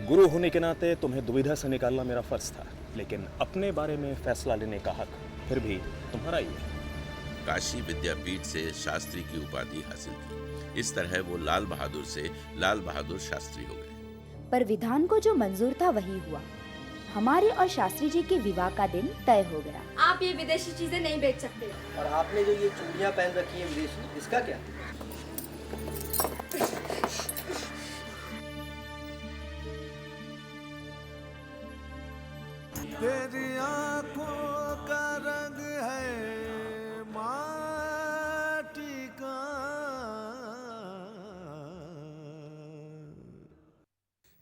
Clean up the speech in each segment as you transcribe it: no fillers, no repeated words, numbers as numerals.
गुरु होने के नाते तुम्हें दुविधा से निकालना मेरा फर्ज था, लेकिन अपने बारे में फैसला लेने का हक फिर भी तुम्हारा ही है। काशी विद्यापीठ से शास्त्री की उपाधि हासिल की। इस तरह वो लाल बहादुर से लाल बहादुर शास्त्री हो गए। पर विधान को जो मंजूर था वही हुआ। हमारे और शास्त्री जी के विवाह का दिन तय हो गया। आप ये विदेशी चीजें नहीं बेच सकते। और आपने जो ये चूड़ियां पहन रखी है विदेशी, इसका क्या? तेरी आंखों का रंग है माटी का।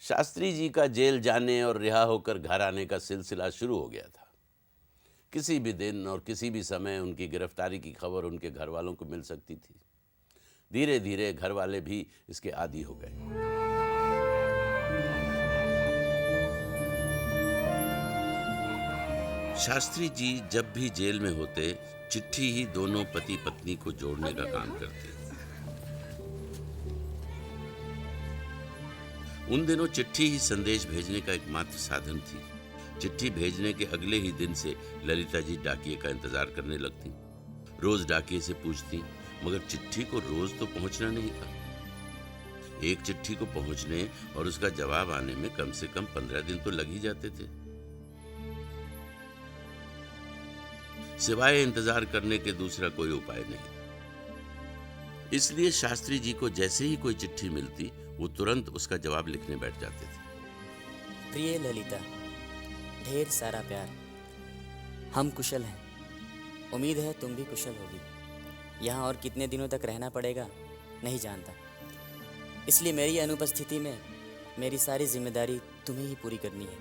शास्त्री जी का जेल जाने और रिहा होकर घर आने का सिलसिला शुरू हो गया था। किसी भी दिन और किसी भी समय उनकी गिरफ्तारी की खबर उनके घर वालों को मिल सकती थी। धीरे धीरे घर वाले भी इसके आदी हो गए। शास्त्री जी जब भी जेल में होते, चिट्ठी ही दोनों पति पत्नी को जोड़ने का काम करते। उन दिनों चिट्ठी ही संदेश भेजने का एकमात्र साधन थी। चिट्ठी भेजने के अगले ही दिन से ललिता जी डाकिये का इंतजार करने लगती। रोज डाकिये से पूछती, मगर चिट्ठी को रोज तो पहुंचना नहीं था। एक चिट्ठी को पहुंचने और उसका जवाब आने में कम से कम 15 दिन तो लग ही जाते थे। सिवाय इंतजार करने के दूसरा कोई उपाय नहीं। इसलिए शास्त्री जी को जैसे ही कोई चिट्ठी मिलती, वो तुरंत उसका जवाब लिखने बैठ जाते थे। प्रिय ललिता, ढेर सारा प्यार। हम कुशल हैं। उम्मीद है तुम भी कुशल होगी। यहाँ और कितने दिनों तक रहना पड़ेगा नहीं जानता, इसलिए मेरी अनुपस्थिति में मेरी सारी जिम्मेदारी तुम्हें ही पूरी करनी है।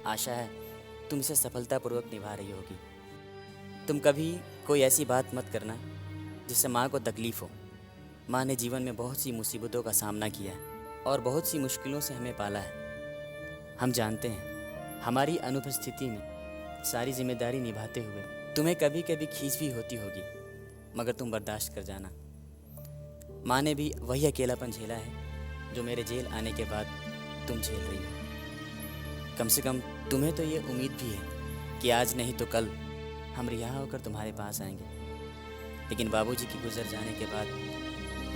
आशा है तुम इसे सफलतापूर्वक निभा रही होगी। तुम कभी कोई ऐसी बात मत करना जिससे माँ को तकलीफ़ हो। माँ ने जीवन में बहुत सी मुसीबतों का सामना किया है और बहुत सी मुश्किलों से हमें पाला है। हम जानते हैं हमारी अनुपस्थिति में सारी जिम्मेदारी निभाते हुए तुम्हें कभी कभी खींच भी होती होगी, मगर तुम बर्दाश्त कर जाना। माँ ने भी वही अकेलापन झेला है जो मेरे जेल आने के बाद तुम झेल रही हो। कम से कम तुम्हें तो ये उम्मीद भी है कि आज नहीं तो कल हम रिहा होकर तुम्हारे पास आएंगे। लेकिन बाबूजी की गुजर जाने के बाद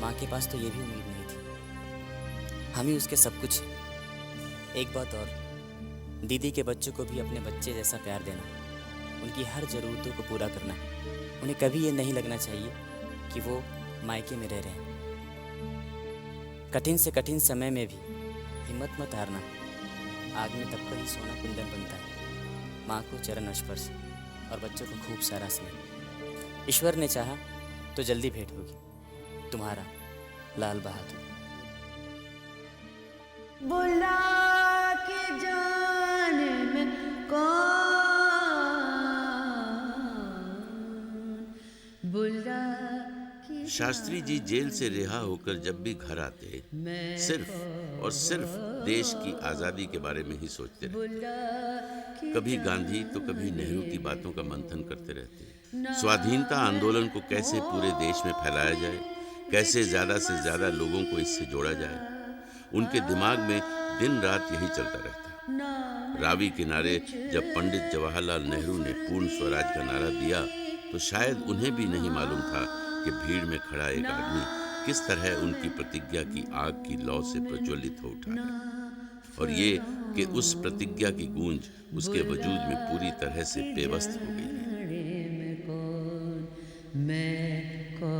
माँ के पास तो ये भी उम्मीद नहीं थी। हम ही उसके सब कुछ हैं। एक बात और, दीदी के बच्चों को भी अपने बच्चे जैसा प्यार देना, उनकी हर ज़रूरतों को पूरा करना। उन्हें कभी ये नहीं लगना चाहिए कि वो मायके में रह रहे हैं। कठिन से कठिन समय में भी हिम्मत मत हारना। आग में तपकर ही सोना कुंदन बनता है। माँ को चरण स्पर्श और बच्चों को खूब सारा स्नेह। ईश्वर ने चाहा तो जल्दी भेंट होगी। तुम्हारा लाल बहादुर। बुला के जाने में कौन, बुला के शास्त्री जी जेल से रिहा होकर जब भी घर आते, सिर्फ और सिर्फ देश की आज़ादी के बारे में ही सोचते रहते। कभी गांधी तो कभी नेहरू की बातों का मंथन करते रहते। स्वाधीनता आंदोलन को कैसे पूरे देश में फैलाया जाए, कैसे ज़्यादा से ज़्यादा लोगों को इससे जोड़ा जाए, उनके दिमाग में दिन रात यही चलता रहता। रावी किनारे जब पंडित जवाहरलाल नेहरू ने पूर्ण स्वराज का नारा दिया, तो शायद उन्हें भी नहीं मालूम था कि भीड़ में खड़ा एक आदमी किस तरह उनकी प्रतिज्ञा की आग की लौ से प्रज्वलित हो उठा है, और ये कि उस प्रतिज्ञा की गूंज उसके वजूद में पूरी तरह से पेवस्त हो गई है। मैं कौन,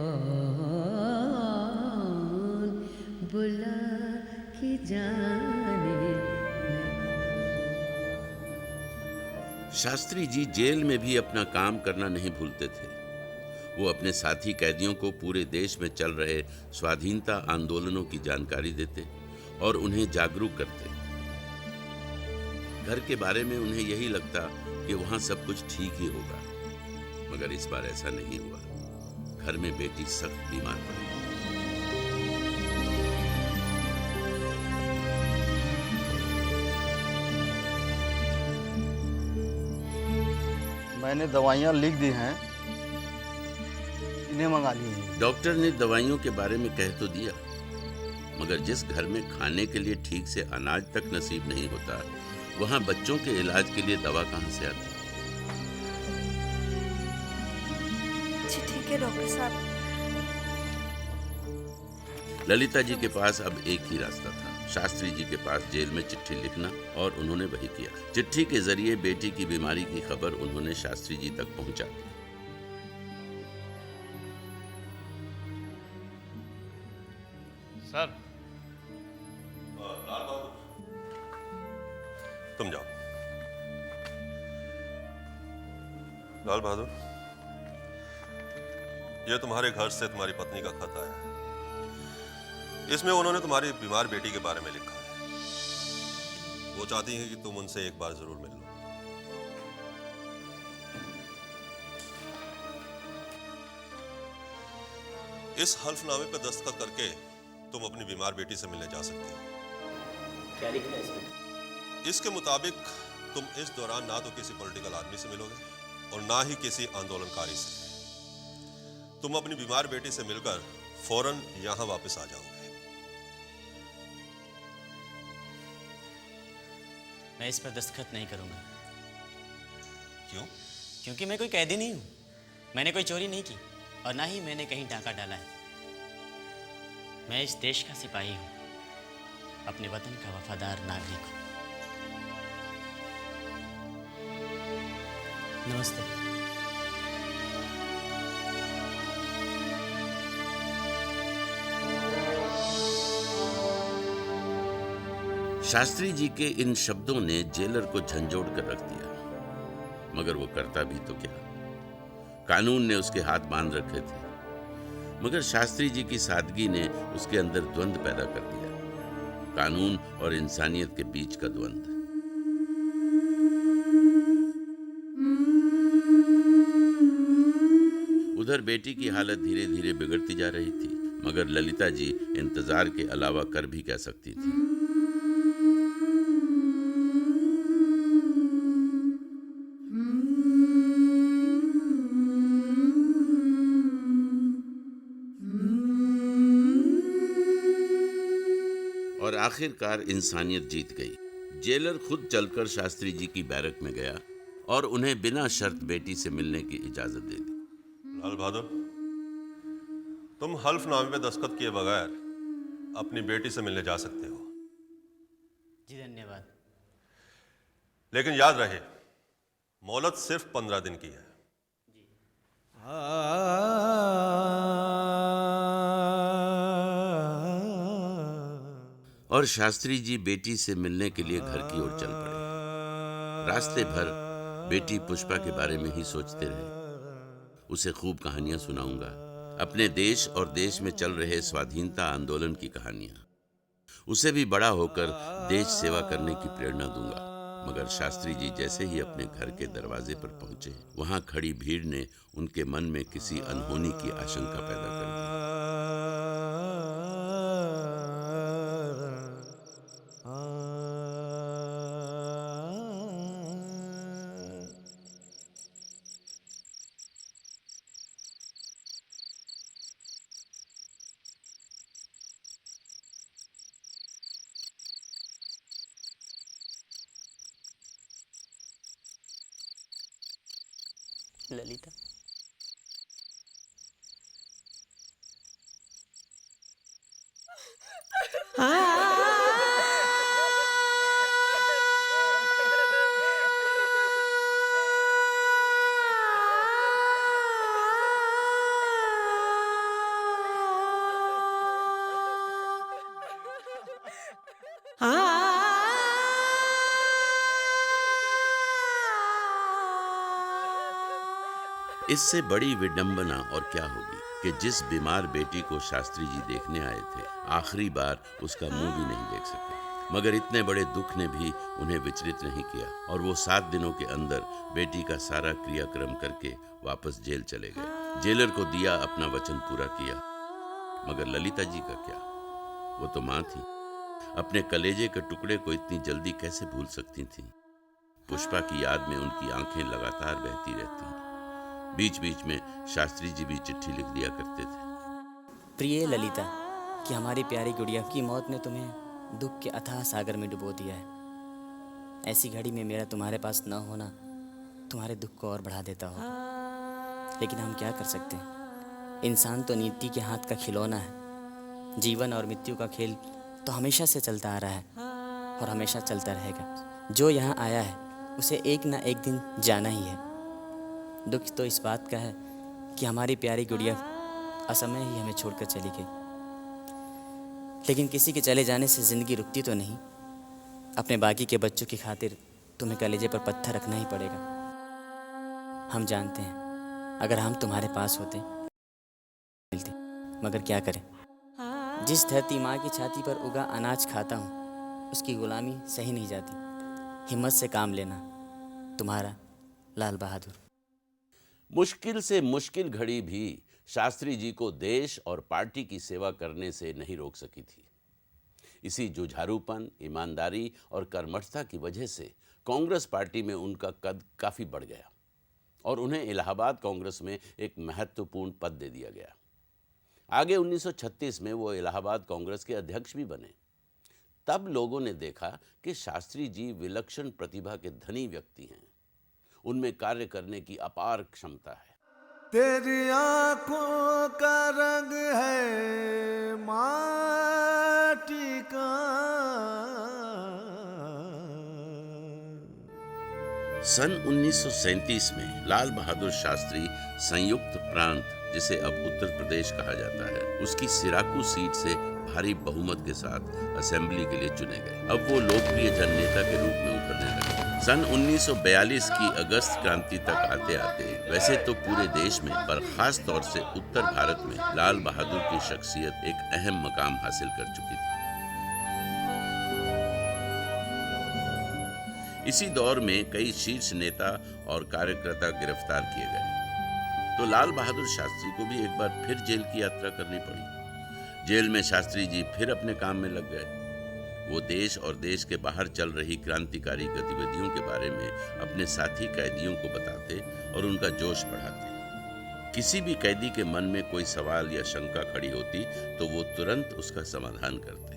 बुला के जाने। शास्त्री जी जेल में भी अपना काम करना नहीं भूलते थे। वो अपने साथी कैदियों को पूरे देश में चल रहे स्वाधीनता आंदोलनों की जानकारी देते और उन्हें जागरूक करते। घर के बारे में उन्हें यही लगता कि वहां सब कुछ ठीक ही होगा, मगर इस बार ऐसा नहीं हुआ। घर में बेटी सख्त बीमार पड़ी। मैंने दवाइयाँ लिख दी हैं, इन्हें मंगा लीजिए। डॉक्टर ने दवाइयों के बारे में कह तो दिया, मगर जिस घर में खाने के लिए ठीक से अनाज तक नसीब नहीं होता, वहां बच्चों के इलाज के लिए दवा कहां से आती? जी ठीक है डॉक्टर साहब। ललिता जी के पास अब एक ही रास्ता था, शास्त्री जी के पास जेल में चिट्ठी लिखना, और उन्होंने वही किया। चिट्ठी के जरिए बेटी की बीमारी की खबर उन्होंने शास्त्री जी तक पहुंचा दी। सर, तुम जाओ। लाल बहादुर, ये तुम्हारे घर से तुम्हारी पत्नी का खत आया है। इसमें उन्होंने तुम्हारी बीमार बेटी के बारे में लिखा है। वो चाहती हैं कि तुम उनसे एक बार जरूर मिल लो। इस हल्फनामे पर दस्तखत करके तुम अपनी बीमार बेटी से मिलने जा सकते हो। क्या लिखना है इसमें? इसके मुताबिक तुम इस दौरान ना तो किसी पॉलिटिकल आदमी से मिलोगे और ना ही किसी आंदोलनकारी से। तुम अपनी बीमार बेटी से मिलकर फौरन यहां वापस आ जाओगे। मैं इस पर दस्तखत नहीं करूंगा। क्यों? क्योंकि मैं कोई कैदी नहीं हूं। मैंने कोई चोरी नहीं की और ना ही मैंने कहीं डाका डाला है। मैं इस देश का सिपाही हूं, अपने वतन का वफादार नागरिक हूं। नमस्ते। शास्त्री जी के इन शब्दों ने जेलर को झंझोड़ कर रख दिया, मगर वो करता भी तो क्या। कानून ने उसके हाथ बांध रखे थे, मगर शास्त्री जी की सादगी ने उसके अंदर द्वंद्व पैदा कर दिया, कानून और इंसानियत के बीच का द्वंद्व। उधर बेटी की हालत धीरे धीरे बिगड़ती जा रही थी, मगर ललिता जी इंतजार के अलावा कर भी क्या सकती थी। और आखिरकार इंसानियत जीत गई। जेलर खुद चलकर शास्त्री जी की बैरक में गया और उन्हें बिना शर्त बेटी से मिलने की इजाजत दे दी। लाल बहादुर, तुम हल्फनामे पे दस्तखत किए बगैर अपनी बेटी से मिलने जा सकते हो। जी धन्यवाद। लेकिन याद रहे, मोहलत सिर्फ 15 दिन की है। और शास्त्री जी बेटी से मिलने के लिए घर की ओर चल पड़े। रास्ते भर बेटी पुष्पा के बारे में ही सोचते रहे। उसे खूब कहानियां सुनाऊंगा, अपने देश और देश में चल रहे स्वाधीनता आंदोलन की कहानियां। उसे भी बड़ा होकर देश सेवा करने की प्रेरणा दूंगा। मगर शास्त्री जी जैसे ही अपने घर के दरवाजे पर पहुंचे, वहां खड़ी भीड़ ने उनके मन में किसी अनहोनी की आशंका पैदा कर दी। ललिता, इससे बड़ी विडंबना और क्या होगी कि जिस बीमार बेटी को शास्त्री जी देखने आए थे, आखिरी बार उसका मुंह भी नहीं देख सके। मगर इतने बड़े दुख ने भी उन्हें विचलित नहीं किया और वो 7 दिनों के अंदर बेटी का सारा क्रियाक्रम करके वापस जेल चले गए। जेलर को दिया अपना वचन पूरा किया। मगर ललिता जी का क्या? वो तो मां थी। अपने कलेजे के टुकड़े को इतनी जल्दी कैसे भूल सकती थी? पुष्पा की याद में उनकी आंखें लगातार बहती रहती हैं। बीच बीच में शास्त्री जी भी चिट्ठी लिख दिया करते थे। प्रिय ललिता, कि हमारी प्यारी गुड़िया की मौत ने तुम्हें दुख के अथाह सागर में डुबो दिया है। ऐसी घड़ी में मेरा तुम्हारे पास न होना तुम्हारे दुख को और बढ़ा देता होगा। लेकिन हम क्या कर सकते हैं, इंसान तो नीति के हाथ का खिलौना है। जीवन और मृत्यु का खेल तो हमेशा से चलता आ रहा है और हमेशा चलता रहेगा। जो यहाँ आया है उसे एक ना एक दिन जाना ही है। दुख तो इस बात का है कि हमारी प्यारी गुड़िया असमय ही हमें छोड़कर चली गई। लेकिन किसी के चले जाने से ज़िंदगी रुकती तो नहीं। अपने बाकी के बच्चों की खातिर तुम्हें कलेजे पर पत्थर रखना ही पड़ेगा। हम जानते हैं अगर हम तुम्हारे पास होते मिलते, मगर क्या करें, जिस धरती माँ की छाती पर उगा अनाज खाता हूँ उसकी गुलामी सही नहीं जाती। हिम्मत से काम लेना। तुम्हारा लाल बहादुर। मुश्किल से मुश्किल घड़ी भी शास्त्री जी को देश और पार्टी की सेवा करने से नहीं रोक सकी थी। इसी जुझारूपन, ईमानदारी और कर्मठता की वजह से कांग्रेस पार्टी में उनका कद काफ़ी बढ़ गया और उन्हें इलाहाबाद कांग्रेस में एक महत्वपूर्ण पद दे दिया गया। आगे 1936 में वो इलाहाबाद कांग्रेस के अध्यक्ष भी बने। तब लोगों ने देखा कि शास्त्री जी विलक्षण प्रतिभा के धनी व्यक्ति हैं। उनमें कार्य करने की अपार क्षमता है। तेरी आंखों का रंग है माटी का, सन 1937 में लाल बहादुर शास्त्री संयुक्त प्रांत, जिसे अब उत्तर प्रदेश कहा जाता है, उसकी सिराकू सीट से भारी बहुमत के साथ असेंबली के लिए चुने गए। अब वो लोकप्रिय जननेता के रूप में उभरने लगे। सन 1942 की अगस्त क्रांति तक आते आते वैसे तो पूरे देश में, पर खास तौर से उत्तर भारत में लाल बहादुर की शख्सियत एक अहम मकाम हासिल कर चुकी थी। इसी दौर में कई शीर्ष नेता और कार्यकर्ता गिरफ्तार किए गए, तो लाल बहादुर शास्त्री को भी एक बार फिर जेल की यात्रा करनी पड़ी। जेल में शास्त्री जी फिर अपने काम में लग गए। वो देश और देश के बाहर चल रही क्रांतिकारी गतिविधियों के बारे में अपने साथी कैदियों को बताते और उनका जोश बढ़ाते। किसी भी कैदी के मन में कोई सवाल या शंका खड़ी होती तो वो तुरंत उसका समाधान करते।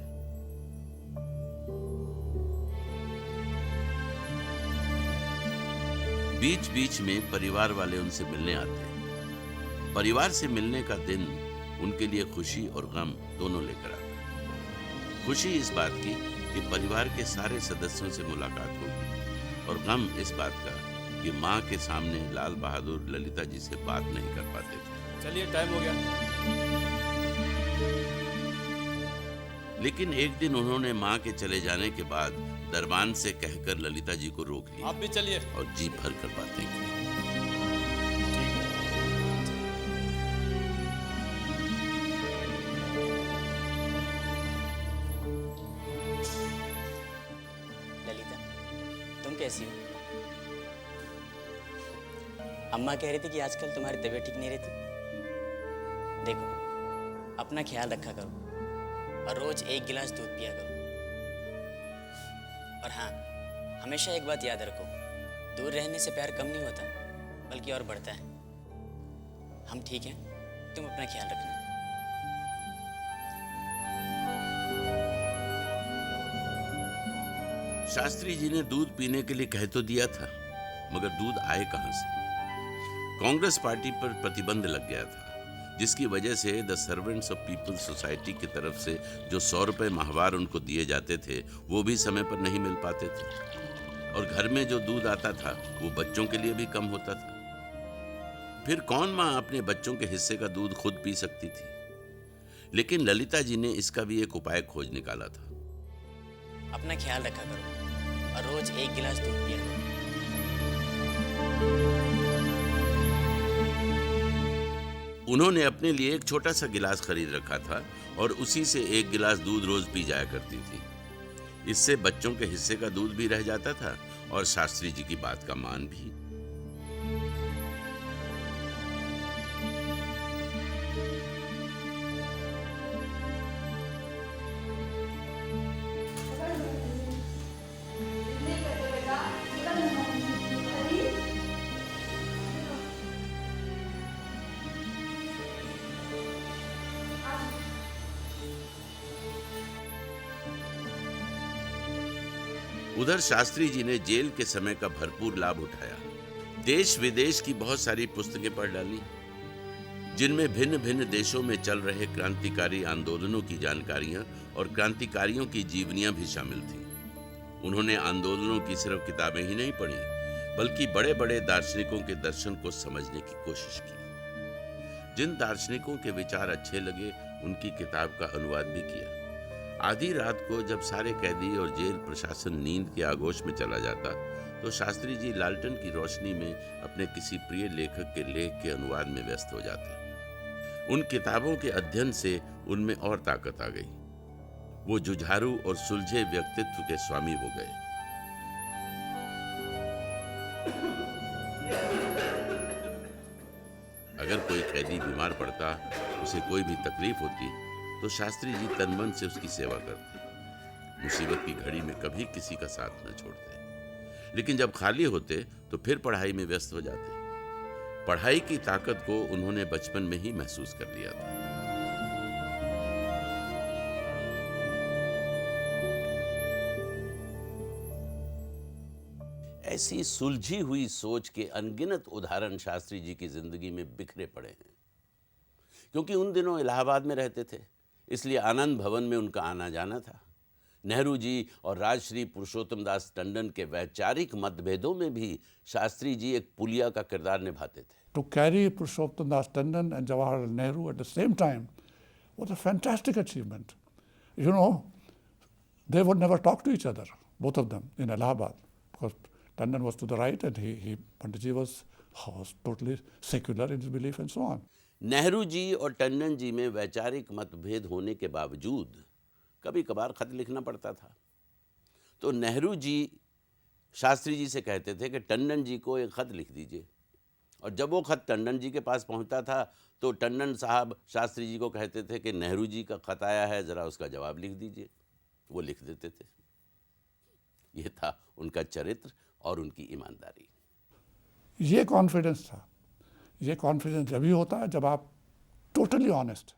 बीच बीच में परिवार वाले उनसे मिलने आते। परिवार से मिलने का दिन उनके लिए खुशी और गम दोनों लेकर आता। खुशी इस बात की कि परिवार के सारे सदस्यों से मुलाकात होगी, और गम इस बात का कि माँ के सामने लाल बहादुर ललिता जी से बात नहीं कर पाते थे। चलिए टाइम हो गया। लेकिन एक दिन उन्होंने माँ के चले जाने के बाद दरबान से कहकर ललिता जी को रोक लिया। आप भी चलिए। और जी भर कर बातें की। ललिता, तुम कैसी हो? अम्मा कह रही थी कि आजकल तुम्हारी तबीयत ठीक नहीं रहती। देखो, अपना ख्याल रखा करो और रोज 1 गिलास दूध पिया करो। और हाँ, हमेशा एक बात याद रखो, दूर रहने से प्यार कम नहीं होता बल्कि और बढ़ता है। हम ठीक हैं, तुम अपना ख्याल रखना। शास्त्री जी ने दूध पीने के लिए कह तो दिया था, मगर दूध आए कहां से? कांग्रेस पार्टी पर प्रतिबंध लग गया था, जिसकी वजह से the servants of people society की तरफ से जो 100 रुपए माहवार उनको दिए जाते थे वो भी समय पर नहीं मिल पाते थे, और घर में जो दूध आता था वो बच्चों के लिए भी कम होता था। फिर कौन माँ अपने बच्चों के हिस्से का दूध खुद पी सकती थी? लेकिन ललिता जी ने इसका भी एक उपाय खोज निकाला था। अपना ख्याल रखा करो और रोज 1 गिलास दूध पिया करो। उन्होंने अपने लिए एक छोटा सा गिलास खरीद रखा था और उसी से 1 गिलास दूध रोज पी जाया करती थी। इससे बच्चों के हिस्से का दूध भी रह जाता था और शास्त्री जी की बात का मान भी। उधर शास्त्री जी ने जेल के समय का भरपूर लाभ उठाया। देश विदेश की बहुत सारी पुस्तकें पढ़ डाली, जिनमें भिन्न भिन्न देशों में चल रहे क्रांतिकारी आंदोलनों की जानकारियां और क्रांतिकारियों की जीवनियां भी शामिल थीं। उन्होंने आंदोलनों की सिर्फ किताबें ही नहीं पढ़ी, बल्कि बड़े बड़े दार्शनिकों के दर्शन को समझने की कोशिश की। जिन दार्शनिकों के विचार अच्छे लगे, उनकी किताब का अनुवाद भी किया। आधी रात को जब सारे कैदी और जेल प्रशासन नींद के आगोश में चला जाता, तो शास्त्री जी लालटेन की रोशनी में अपने किसी प्रिय लेखक के लेख के अनुवाद में व्यस्त हो जाते। उन किताबों के अध्ययन से उनमें और ताकत आ गई। वो जुझारू और सुलझे व्यक्तित्व के स्वामी हो गए। अगर कोई कैदी बीमार पड़ता, उसे कोई भी तकलीफ होती, तो शास्त्री जी तन मन से उसकी सेवा करते। मुसीबत की घड़ी में कभी किसी का साथ न छोड़ते। लेकिन जब खाली होते तो फिर पढ़ाई में व्यस्त हो जाते। पढ़ाई की ताकत को उन्होंने बचपन में ही महसूस कर लिया था। ऐसी सुलझी हुई सोच के अनगिनत उदाहरण शास्त्री जी की जिंदगी में बिखरे पड़े हैं। क्योंकि उन दिनों इलाहाबाद में रहते थे, इसलिए आनंद भवन में उनका आना जाना था। नेहरू जी और राजश्री पुरुषोत्तम दास टंडन के वैचारिक मतभेदों में भी शास्त्री जी एक पुलिया का किरदार निभाते थे। To carry Purushottam Das Tandon and Jawaharlal Nehru at the same time was a fantastic achievement. You know, they would never talk to each other, both of them, in Allahabad, because Tandon was to the right and Panditji was totally secular in his belief and so on. Nehru ji और टंडन जी में वैचारिक मतभेद होने के बावजूद कभी कभार खत लिखना पड़ता था। तो नेहरू जी शास्त्री जी से कहते थे कि टंडन जी को एक खत लिख दीजिए, और जब वो खत टंडन जी के पास पहुंचता था तो टंडन साहब शास्त्री जी को कहते थे कि नेहरू जी का खत आया है, ज़रा उसका जवाब लिख दीजिए। वो लिख देते थे। ये था उनका चरित्र और उनकी ईमानदारी। ये कॉन्फिडेंस था। ये कॉन्फिडेंस जब ही होता है जब आप टोटली ऑनेस्ट